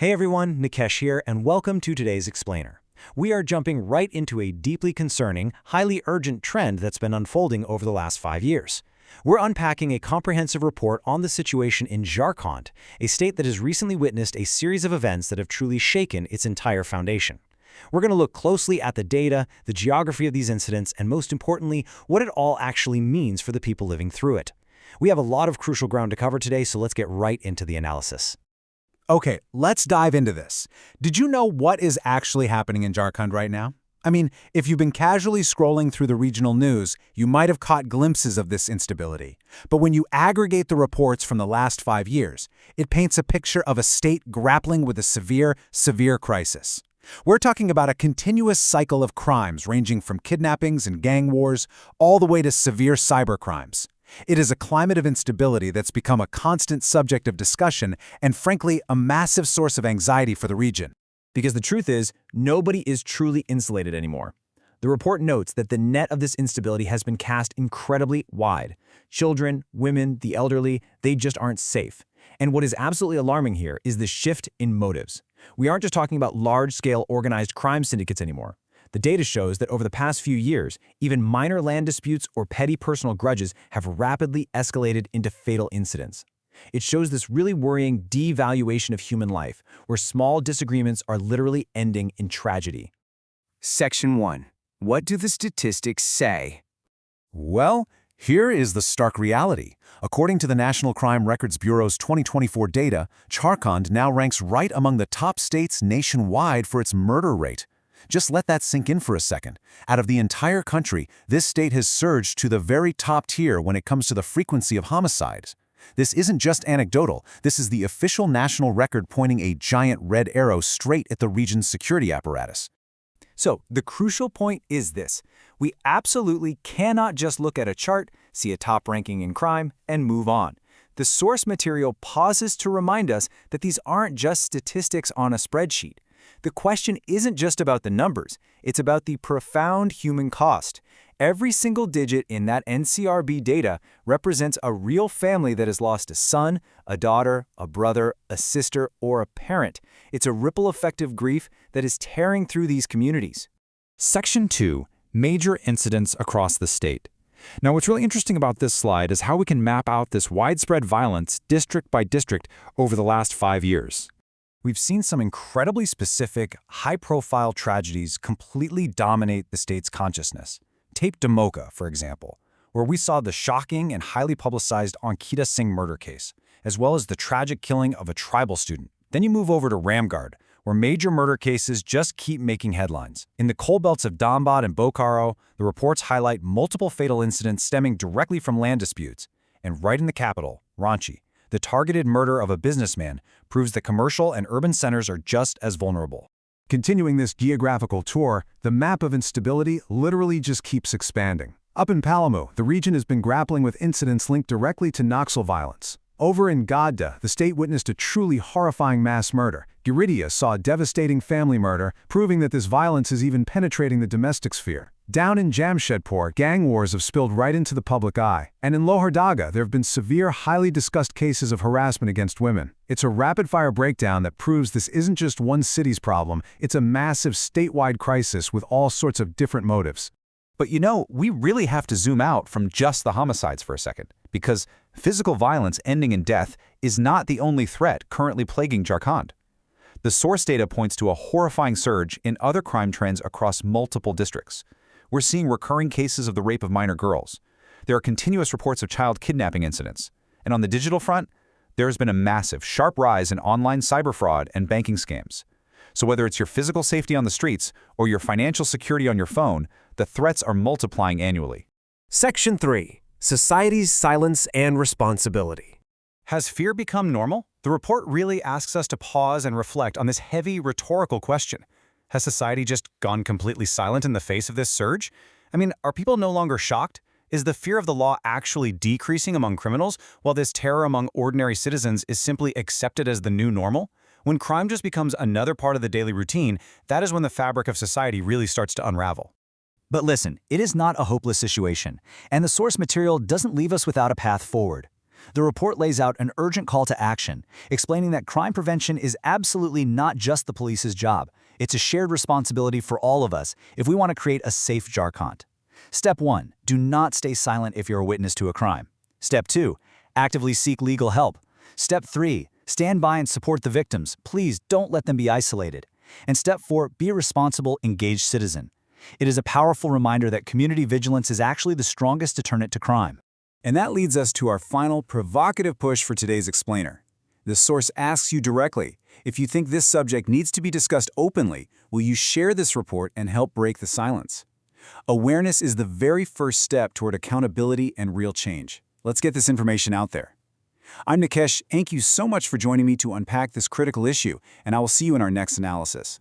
Hey everyone, Nikash here, and welcome to today's Explainer. We are jumping right into a deeply concerning, highly urgent trend that's been unfolding over the last 5 years. We're unpacking a comprehensive report on the situation in Jharkhand, a state that has recently witnessed a series of events that have truly shaken its entire foundation. We're going to look closely at the data, the geography of these incidents, and most importantly, what it all actually means for the people living through it. We have a lot of crucial ground to cover today, so let's get right into the analysis. Okay, let's dive into this. Did you know what is actually happening in Jharkhand right now? I mean, if you've been casually scrolling through the regional news, you might have caught glimpses of this instability. But when you aggregate the reports from the last 5 years, it paints a picture of a state grappling with a severe crisis. We're talking about a continuous cycle of crimes ranging from kidnappings and gang wars all the way to severe cybercrimes. It is a climate of instability that's become a constant subject of discussion and, frankly, a massive source of anxiety for the region. Because the truth is, nobody is truly insulated anymore. The report notes that the net of this instability has been cast incredibly wide. Children, women, the elderly, they just aren't safe. And what is absolutely alarming here is the shift in motives. We aren't just talking about large-scale organized crime syndicates anymore. The data shows that over the past few years, even minor land disputes or petty personal grudges have rapidly escalated into fatal incidents. It shows this really worrying devaluation of human life, where small disagreements are literally ending in tragedy. Section 1. What do the statistics say? Well, here is the stark reality. According to the National Crime Records Bureau's 2024 data, Jharkhand now ranks right among the top states nationwide for its murder rate. Just let that sink in for a second. Out of the entire country, this state has surged to the very top tier when it comes to the frequency of homicides. This isn't just anecdotal. This is the official national record pointing a giant red arrow straight at the region's security apparatus. So, the crucial point is this. We absolutely cannot just look at a chart, see a top ranking in crime, and move on. The source material pauses to remind us that these aren't just statistics on a spreadsheet. The question isn't just about the numbers, it's about the profound human cost. Every single digit in that NCRB data represents a real family that has lost a son, a daughter, a brother, a sister, or a parent. It's a ripple effect of grief that is tearing through these communities. Section 2. Major incidents across the state. Now, what's really interesting about this slide is how we can map out this widespread violence district by district over the last 5 years. We've seen some incredibly specific, high-profile tragedies completely dominate the state's consciousness. Take Dumka, for example, where we saw the shocking and highly publicized Ankita Singh murder case, as well as the tragic killing of a tribal student. Then you move over to Ramgarh, where major murder cases just keep making headlines. In the coal belts of Dhanbad and Bokaro, the reports highlight multiple fatal incidents stemming directly from land disputes. And right in the capital, Ranchi, the targeted murder of a businessman proves that commercial and urban centers are just as vulnerable. Continuing this geographical tour, the map of instability literally just keeps expanding. Up in Palamu, the region has been grappling with incidents linked directly to Naxal violence. Over in Godda, the state witnessed a truly horrifying mass murder. Giridih saw a devastating family murder, proving that this violence is even penetrating the domestic sphere. Down in Jamshedpur, gang wars have spilled right into the public eye. And in Lohardaga, there have been severe, highly discussed cases of harassment against women. It's a rapid-fire breakdown that proves this isn't just one city's problem, it's a massive statewide crisis with all sorts of different motives. But you know, we really have to zoom out from just the homicides for a second, because physical violence ending in death is not the only threat currently plaguing Jharkhand. The source data points to a horrifying surge in other crime trends across multiple districts. We're seeing recurring cases of the rape of minor girls. There are continuous reports of child kidnapping incidents. And on the digital front, there has been a massive, sharp rise in online cyber fraud and banking scams. So whether it's your physical safety on the streets or your financial security on your phone, the threats are multiplying annually. Section 3. Society's silence and responsibility. Has fear become normal? The report really asks us to pause and reflect on this heavy rhetorical question. Has society just gone completely silent in the face of this surge? I mean, are people no longer shocked? Is the fear of the law actually decreasing among criminals, while this terror among ordinary citizens is simply accepted as the new normal? When crime just becomes another part of the daily routine, that is when the fabric of society really starts to unravel. But listen, it is not a hopeless situation, and the source material doesn't leave us without a path forward. The report lays out an urgent call to action, explaining that crime prevention is absolutely not just the police's job. It's a shared responsibility for all of us if we want to create a safe Jharkhand. Step 1. Do not stay silent if you're a witness to a crime. Step 2. Actively seek legal help. Step 3. Stand by and support the victims. Please don't let them be isolated. And Step 4. Be a responsible, engaged citizen. It is a powerful reminder that community vigilance is actually the strongest deterrent to crime. And that leads us to our final provocative push for today's explainer. The source asks you directly, if you think this subject needs to be discussed openly, will you share this report and help break the silence? Awareness is the very first step toward accountability and real change. Let's get this information out there. I'm Nikash. Thank you so much for joining me to unpack this critical issue, and I will see you in our next analysis.